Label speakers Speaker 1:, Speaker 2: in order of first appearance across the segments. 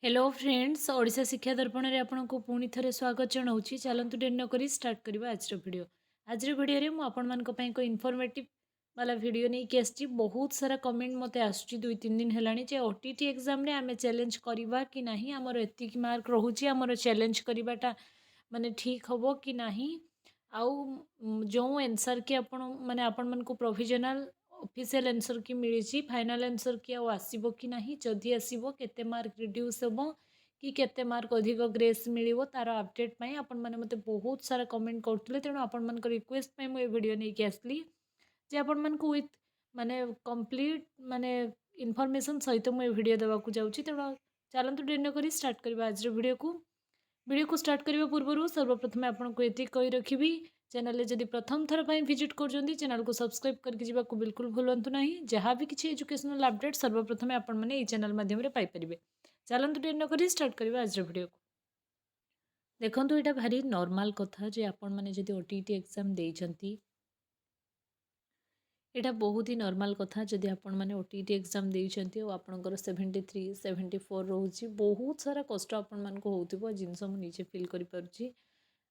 Speaker 1: Hello friends Odisha शिक्षा दर्पण में आपको पुणी थे स्वागत जनाऊँगी। चलतु डेरी नक स्टार्ट करवा आज वीडियो। आज वीडियो में मुझे इनफॉर्मेटिव वाला वीडियो नहीं कि आसी बहुत सारा कमेंट मत आसूँ 2-3 दिन है ओटीटी एग्जाम रे आम चैलेंज करवा कि नहीं आमर एतिक मार्क रोचे आमर चैलेंज करवाटा माने ठीक हम कि नहीं आउ जो आंसर कि आपण को प्रोविजनल ऑफिशियल आंसर की मिली फाइनल आंसर कि आसब कि नहीं जदि आसब केते मार्क रिड्यूस हम कि केते मार्क अधिक ग्रेस मिल तार अपडेट पाई आपण मैंने मत बहुत सारा कमेंट करते तेणु आपण रिक्वेस्ट मुझे वीडियो नहीं कि आसली जे आपण मानक विथ माने कंप्लीट माने इनफॉरमेशन सहित मुझे वीडियो देवाक जाऊँगी। तेणु चलतु डेरी नक स्टार्ट करवा आज वीडियो को स्टार्ट करने पूर्व सर्वप्रथम आपको ये कही रखी चैनल जदि प्रथम थर पर विजिट कर चैनल को सब्सक्राइब करके जावाक बिल्कुल भूलु ना जहाँ भी किसी एजुकेशनल अपडेट सर्वप्रथम आपने चैनल माध्यम पाइपर। चलतु डेरी नक स्टार्ट करवा आज वीडियो को। देखो यहाँ भारी नॉर्मल कथा जे आपण मैंने जदि ओटीटी एग्जाम देइछंती एटा बहुत ही नॉर्मल कथा जदि आपण मैंने ओटीटी एग्जाम देइछंती और आपणकर 73-74 रोची बहुत सारा कष्ट आपण मानको होउथिबो जिनस मु नीचे फील करि परछि।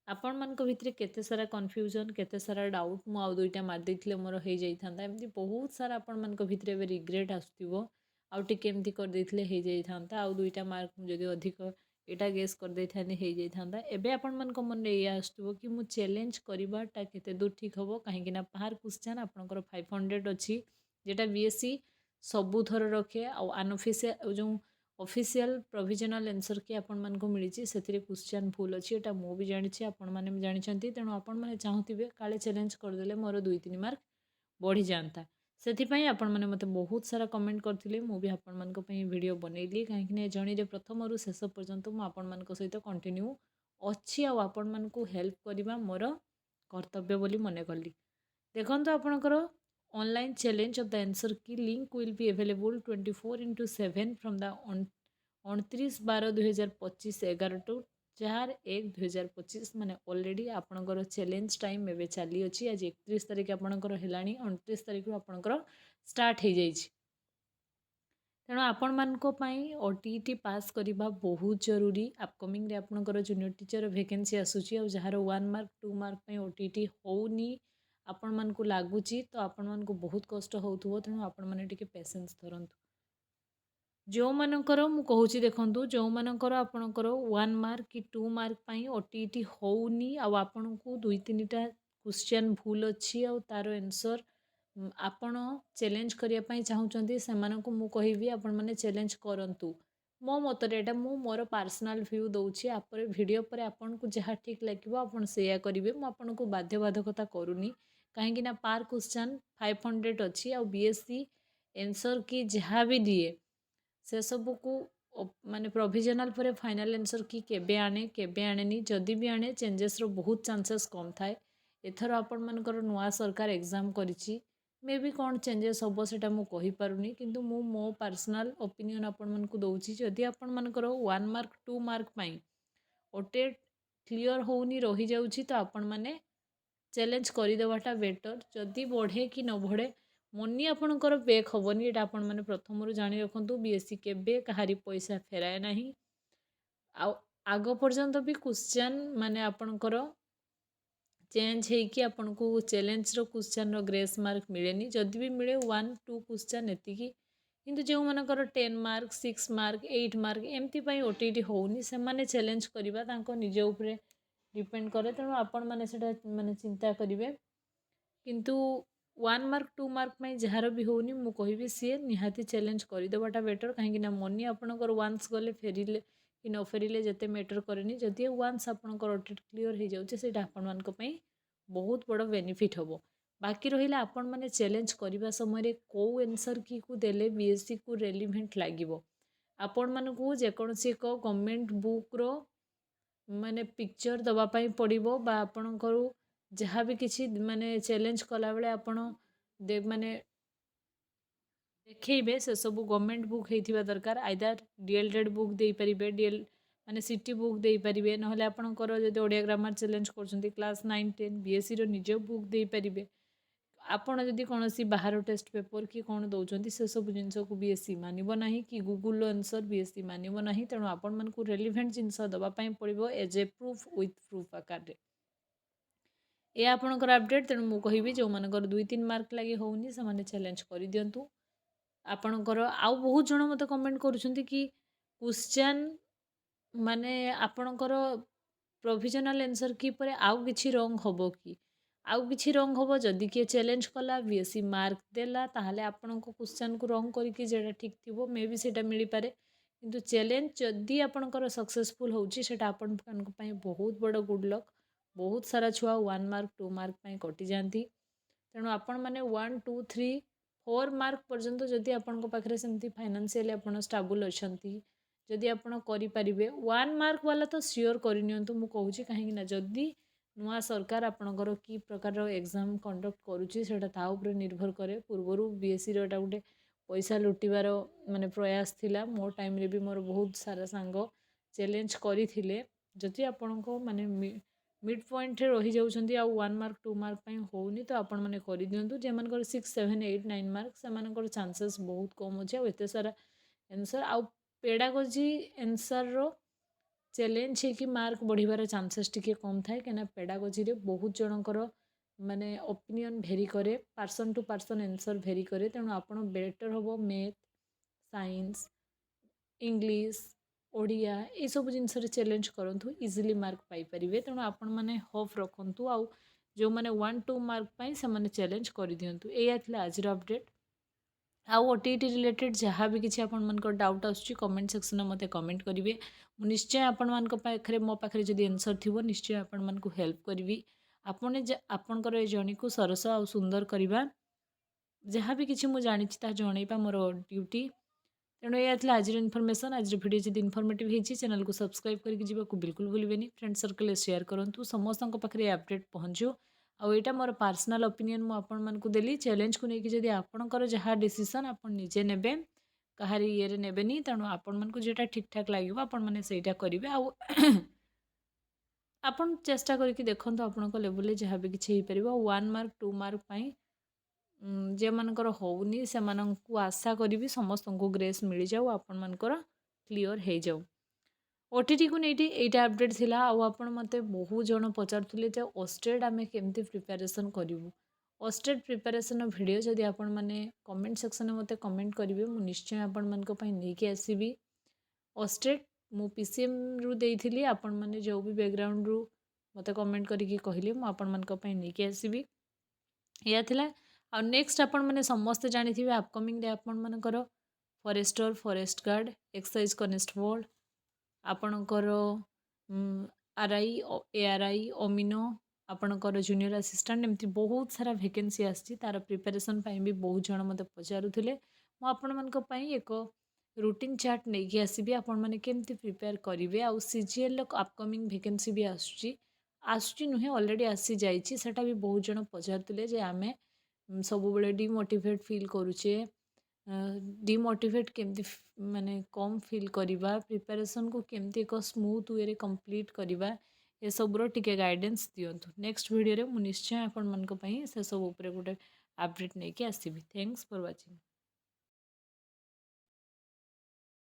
Speaker 1: आपण मानक भितरे केते सारा कन्फ्यूजन केते सारा डाउट मु आउ दुईटा मार देथिले मोर हे जाई थांदा एमती बहुत सारा आपण मानक भितरे एबे रिग्रेट आसुथिबो आउ टिके एमती कर देथिले हे जाई थांदा आउ दुईटा मार्क मु जदि अधिक एटा गेस कर दे थाने हे जाई थांदा। एबे आपण मानक मन रे या आसुथिबो कि मु चैलेंज करबाटा केते दूर ठीक हबो काहे ना बाहर क्वेश्चन आपनकर 500 अछि जेटा बीएससी सबु थर रखे आउ अनऑफिशियल जो ऑफिशियल प्रोविजनल आंसर कि आपण मानक मिली से क्वेश्चन भूल अच्छी एटा मु भी जानी आपण मैंने जानी तेणु आपण मैंने चाहूबे काले चैलेंज करदे मोर 2-3 मार्क बढ़ी जाता से आपण मैंने मत बहुत सारा कमेंट करते मुझे आपण मान वीडियो बनैली कहीं जर्नी प्रथम रु शेष पर्यंत मुझे सहित कंटिन्यू अच्छी आपण मान हेल्प करवा मोर कर्तव्य बोली मन कली। देखो आपणकर online challenge of the answer key link will be available 24/7 from the 29/12/2025 11 to 4/1/2025 माने ऑलरेडी आपणकर चैलेंज टाइम एवं चली अच्छी आज 31 तारीख आपणकर है 29 तारीख आपणकर स्टार्ट हो जाइए। तेणु आपण मानक ओटीटी पास करवा बहुत जरूरी। अपकमिंग रे आपणकर जूनियर टीचर वैकेंसी आसूची और जार 1 मार्क 2 मार्क ओटीटी होनी आपण मानक लगुच तो आपण मानक बहुत कष्ट होउथुबो तेणु आपण माने टिके पेशेंस धरंतु। जो मानकर मु कहूची देखंतु जो मानकर आपणकर 1 मार्क कि 2 मार्क पई ओटीटी होउनी आ आपण को 2-3टा क्वेश्चन भूल अच्छी आ तार आंसर आपण चैलेंज करिया पई चाहूचंती सेमानकु मु कहिबी आपण माने चैलेंज करंतु। मो मतरे एटा मु मोर पर्सनल व्यू दउची आपरे वीडियो पर आपण को जहा ठीक लागिबो आपण सेया करिवे मु आपण को बाध्यबाधकता करूनी काहेकि ना पार क्वेश्चन 500 अच्छी आ बीएससी आंसर की जहा भी दिए से सब को माने प्रोविजनल पर फाइनल आंसर की केबे आने जदि भी आने चेंजेस रो बहुत चांसेस कम थाए। एथर आपण मानकर नुआ सरकार एग्जाम करिछि मे भी कौन चेंजेस हम से मुझे कहीपरूनी किंतु मु मो पर्सनल ओपिनियन आपण मानक दउछि जदि आपण मानकर 1 मार्क 2 मार्क पई ओटे क्लियर होउनी रही जाउछि तो आपण माने चैलेंज करदेवाटा बेटर जदि बढ़े कि न बढ़े मनी आपणकर बेक हेनी ये आपण मैंने प्रथम जाणी रखु बीएससी केबे कहारी पैसा फेराए ना आग पर्यंत भी क्वेश्चन माने आपणकर चेंज होगी आपन को चैलेंज रो क्वेश्चन रो ग्रेस मार्क मिलेनी जदि भी मिले 1-2 क्वेश्चन एतिकी किंतु जो मानकर 10 मार्क 6 मार्क 8 मार्क एमती पई ओटीटी होउनी से माने चैलेंज करबा तांको निजे ऊपर डिपेंड करे तेणु आपण माने सेटा माने चिंता करिवे किंतु 1 मार्क 2 मार्क में जार भी होनी मु कहबी सी निहाती चैलेंज करदेवाटा बेटर कहीं मनी आपणकर वन्स गले फेरिले कि न फेरिले जिते मैटर करेनि जदि वन्स आपणकर ओटीटी क्लियर हो जाउछे सेटा आपण मानक पई बहुत बड़ बेनिफिट हम। बाकी रहा आपण मैंने चैलेंज करने समय कौ आंसर की को देले बीएससी को रेलिवेंट लगे आपण मानक जेकोसी एक गवर्नमेंट बुक्र माने पिक्चर दवापाई पड़ो आपणकर जहाँ भी किसी माने चैलेंज कला बेले आपण दे माने देखेबे से सब गवर्नमेंट बुक होइथिबा दरकार आइदर डीएलएड बुक दे परिबे डीएल माने सिटी बुक दे परिबे नहले आपणकर जदि ओडिया ग्रामर चैलेंज करछंती क्लास 9 10 बीएससी रो निज बुक दे परिबे ଆପଣ ଯଦି କୌଣସି ବାହାର ଟେଷ୍ଟ ପେପର କି କ'ଣ ଦେଉଛନ୍ତି ସେସବୁ ଜିନିଷକୁ BSc ମାନିବ ନାହିଁ କି ଗୁଗୁଲର ଆନ୍ସର BSc ମାନିବ ନାହିଁ। ତେଣୁ ଆପଣମାନଙ୍କୁ ରେଲିଭେଣ୍ଟ ଜିନିଷ ଦେବା ପାଇଁ ପଡ଼ିବ age A proof with proof ଆକାରରେ। ଏ ଆପଣଙ୍କର ଅପଡେଟ୍। ତେଣୁ ମୁଁ କହିବି ଯେଉଁମାନଙ୍କର 2-3 ମାର୍କ ଲାଗି ହେଉନି ସେମାନେ ଚ୍ୟାଲେଞ୍ଜ କରିଦିଅନ୍ତୁ। ଆପଣଙ୍କର ଆଉ ବହୁତ ଜଣ ମୋତେ କମେଣ୍ଟ କରୁଛନ୍ତି କି କ୍ୱେଶ୍ଚନ୍ ମାନେ ଆପଣଙ୍କର ପ୍ରୋଭିଜନାଲ ଆନ୍ସର କି ପରେ ଆଉ କିଛି ରଙ୍ଗ ହେବ କି? ଆଉ କିଛି ରଙ୍ଗ ହେବ ଯଦି କିଏ ଚ୍ୟାଲେଞ୍ଜ କଲା BSc ମାର୍କ ଦେଲା ତାହେଲେ ଆପଣଙ୍କ କ୍ୱେଶ୍ଚନ୍କୁ ରଙ୍ଗ କରିକି ଯେଉଁଟା ଠିକ୍ ଥିବ ମେ ବି ସେଇଟା ମିଳିପାରେ। କିନ୍ତୁ ଚ୍ୟାଲେଞ୍ଜ ଯଦି ଆପଣଙ୍କର ସକ୍ସେସଫୁଲ୍ ହେଉଛି ସେଇଟା ଆପଣଙ୍କ ପାଇଁ ବହୁତ ବଡ଼ ଗୁଡ୍ ଲକ୍। ବହୁତ ସାରା ଛୁଆ 1 ମାର୍କ 2 ମାର୍କ ପାଇଁ କଟିଯାଆନ୍ତି। ତେଣୁ ଆପଣମାନେ 1 2 3 4 ମାର୍କ ପର୍ଯ୍ୟନ୍ତ ଯଦି ଆପଣଙ୍କ ପାଖରେ ସେମିତି ଫାଇନାନ୍ସିଆଲି ଆପଣ ଷ୍ଟାବୁଲ୍ ଅଛନ୍ତି, ଯଦି ଆପଣ କରିପାରିବେ 1 ମାର୍କ ବାଲା ତ ସିଓର କରିନିଅନ୍ତୁ। ମୁଁ କହୁଛି କାହିଁକିନା ଯଦି ନୂଆ ସରକାର ଆପଣଙ୍କର କି ପ୍ରକାର ଏକ୍ଜାମ୍ କଣ୍ଡକ୍ଟ କରୁଛି ସେଇଟା ତା ଉପରେ ନିର୍ଭର କରେ। ପୂର୍ବରୁ BScର ଏଟା ଗୋଟେ ପଇସା ଲୁଟିବାର ମାନେ ପ୍ରୟାସ ଥିଲା। ମୋ ଟାଇମ୍ରେ ବି ମୋର ବହୁତ ସାରା ସାଙ୍ଗ ଚ୍ୟାଲେଞ୍ଜ କରିଥିଲେ। ଯଦି ଆପଣଙ୍କ ମାନେ ମିଡ୍ ପଏଣ୍ଟରେ ରହିଯାଉଛନ୍ତି ଆଉ 1 ମାର୍କ 2 ମାର୍କ ପାଇଁ ହେଉନି ତ ଆପଣମାନେ କରିଦିଅନ୍ତୁ। ଯେଉଁମାନଙ୍କର 6 7 8 9 ମାର୍କ ସେମାନଙ୍କର ଚାନ୍ସେସ୍ ବହୁତ କମ୍ ଅଛି ଆଉ ଏତେ ସାରା ଆନ୍ସର ଆଉ ପେଡାଗୋଜି ଆନ୍ସରର ଚ୍ୟାଲେଞ୍ଜ ହେଇକି ମାର୍କ ବଢ଼ିବାର ଚାନ୍ସେସ୍ ଟିକେ କମ୍ ଥାଏ। କାହିଁକିନା ପେଡାଗୋଜିରେ ବହୁତ ଜଣଙ୍କର ମାନେ ଓପିନିଅନ୍ ଭେରି କରେ, ପାର୍ସନ୍ ଟୁ ପାର୍ସନ୍ ଆନ୍ସର ଭେରି କରେ। ତେଣୁ ଆପଣ ବେଟର୍ ହେବ ମ୍ୟାଥ୍, ସାଇନ୍ସ, ଇଂଲିଶ, ଓଡ଼ିଆ ଏସବୁ ଜିନିଷରେ ଚ୍ୟାଲେଞ୍ଜ କରନ୍ତୁ, ଇଜିଲି ମାର୍କ ପାଇପାରିବେ। ତେଣୁ ଆପଣମାନେ ହୋପ୍ ରଖନ୍ତୁ ଆଉ ଯେଉଁମାନେ 1 2 ମାର୍କ ପାଇଁ ସେମାନେ ଚ୍ୟାଲେଞ୍ଜ କରିଦିଅନ୍ତୁ। ଏଇଆ ଥିଲା ଆଜିର ଅପଡେଟ୍। ଆଉ OTT ରିଲେଟେଡ୍ ଯାହା ବି କିଛି ଆପଣମାନଙ୍କର ଡାଉଟ୍ ଆସୁଛି କମେଣ୍ଟ ସେକ୍ସନରେ ମୋତେ କମେଣ୍ଟ କରିବେ। ମୁଁ ନିଶ୍ଚୟ ଆପଣମାନଙ୍କ ପାଖରେ ମୋ ପାଖରେ ଯଦି ଆନ୍ସର ଥିବ ନିଶ୍ଚୟ ଆପଣମାନଙ୍କୁ ହେଲ୍ପ କରିବି। ଆପଣଙ୍କର ଏ ଜର୍ଣ୍ଣିକୁ ସରସ ଆଉ ସୁନ୍ଦର କରିବା, ଯାହା ବି କିଛି ମୁଁ ଜାଣିଛି ତାହା ଜଣାଇବା ମୋର ଡ୍ୟୁଟି। ତେଣୁ ଏହା ଥିଲା ଆଜିର ଇନଫର୍ମେସନ୍। ଆଜିର ଭିଡ଼ିଓ ଯଦି ଇନଫର୍ମେଟିଭ୍ ହେଇଛି ଚ୍ୟାନେଲକୁ ସବସ୍କ୍ରାଇବ୍ କରିକି ଯିବାକୁ ବିଲକୁଲ ଭୁଲିବେନି। ଫ୍ରେଣ୍ଡ ସର୍କଲରେ ସେୟାର କରନ୍ତୁ, ସମସ୍ତଙ୍କ ପାଖରେ ଏ ଅପଡେଟ୍ ପହଞ୍ଚୁ। ଆଉ ଏଇଟା ମୋର ପାର୍ସନାଲ ଓପିନିଅନ୍ ମୁଁ ଆପଣମାନଙ୍କୁ ଦେଲି। ଚ୍ୟାଲେଞ୍ଜକୁ ନେଇକି ଯଦି ଆପଣଙ୍କର ଯାହା ଡିସିସନ୍ ଆପଣ ନିଜେ ନେବେ, କାହାରି ଇଏରେ ନେବେନି। ତେଣୁ ଆପଣମାନଙ୍କୁ ଯେଉଁଟା ଠିକ୍ ଠାକ୍ ଲାଗିବ ଆପଣମାନେ ସେଇଟା କରିବେ। ଆଉ ଆପଣ ଚେଷ୍ଟା କରିକି ଦେଖନ୍ତୁ ଆପଣଙ୍କ ଲେବୁଲରେ ଯାହା ବି କିଛି ହେଇପାରିବ। 1 ମାର୍କ 2 ମାର୍କ ପାଇଁ ଯେଉଁମାନଙ୍କର ହେଉନି ସେମାନଙ୍କୁ ଆଶା କରିବି ସମସ୍ତଙ୍କୁ ଗ୍ରେସ୍ ମିଳିଯାଉ, ଆପଣମାନଙ୍କର କ୍ଲିଅର୍ ହେଇଯାଉ। OTTକୁ ନେଇକି ଏଇଟା ଅପଡେଟ୍ ଥିଲା। ଆଉ ଆପଣ ମୋତେ ବହୁତ ଜଣ ପଚାରୁଥିଲେ ଯେ ଓଷ୍ଟେଡ୍ ଆମେ କେମିତି ପ୍ରିପାରେସନ୍ କରିବୁ। ଓଷ୍ଟେଡ୍ ପ୍ରିପାରେସନ୍ର ଭିଡ଼ିଓ ଯଦି ଆପଣମାନେ କମେଣ୍ଟ ସେକ୍ସନରେ ମୋତେ କମେଣ୍ଟ କରିବେ ମୁଁ ନିଶ୍ଚୟ ଆପଣମାନଙ୍କ ପାଇଁ ନେଇକି ଆସିବି। ଓଷ୍ଟେଡ୍ ମୁଁ PCMରୁ ଦେଇଥିଲି, ଆପଣମାନେ ଯେଉଁ ବି ବ୍ୟାକଗ୍ରାଉଣ୍ଡରୁ ମୋତେ କମେଣ୍ଟ କରିକି କହିଲେ ମୁଁ ଆପଣମାନଙ୍କ ପାଇଁ ନେଇକି ଆସିବି। ଏଇଆ ଥିଲା। ଆଉ ନେକ୍ସଟ ଆପଣମାନେ ସମସ୍ତେ ଜାଣିଥିବେ ଆପକମିଂରେ ଆପଣମାନଙ୍କର forester, forest guard, excise constable, ଆପଣଙ୍କର RI, ARI, ଅମିନ, ଆପଣଙ୍କର ଜୁନିୟର ଆସିଷ୍ଟାଣ୍ଟ ଏମିତି ବହୁତ ସାରା ଭେକେନ୍ସି ଆସିଛି। ତା'ର ପ୍ରିପାରେସନ୍ ପାଇଁ ବି ବହୁତ ଜଣ ମୋତେ ପଚାରୁଥିଲେ। ମୁଁ ଆପଣମାନଙ୍କ ପାଇଁ ଏକ ରୁଟିନ୍ ଚାର୍ଟ ନେଇକି ଆସିବି, ଆପଣମାନେ କେମିତି ପ୍ରିପେୟାର କରିବେ। ଆଉ CGLର ଆପକମିଂ ଭେକେନ୍ସି ବି ଆସୁଛି ନୁହେଁ ଅଲରେଡ଼ି ଆସିଯାଇଛି। ସେଇଟା ବି ବହୁତ ଜଣ ପଚାରୁଥିଲେ ଯେ ଆମେ ସବୁବେଳେ ଡିମୋଟିଭେଟ୍ ଫିଲ୍ କରୁଛେ, ଡିମୋଟିଭେଟ୍ କେମିତି ମାନେ କମ୍ ଫିଲ୍ କରିବା, ପ୍ରିପାରେସନ୍କୁ କେମିତି ଏକ ସ୍ମୁଥ୍ ୱେରେ କମ୍ପ୍ଲିଟ୍ କରିବା, ଏସବୁର ଟିକେ ଗାଇଡ଼େନ୍ସ ଦିଅନ୍ତୁ। ନେକ୍ସଟ ଭିଡ଼ିଓରେ ମୁଁ ନିଶ୍ଚୟ ଆପଣମାନଙ୍କ ପାଇଁ ସେସବୁ ଉପରେ ଗୋଟେ ଅପଡେଟ୍ ନେଇକି ଆସିବି। Thanks for watching.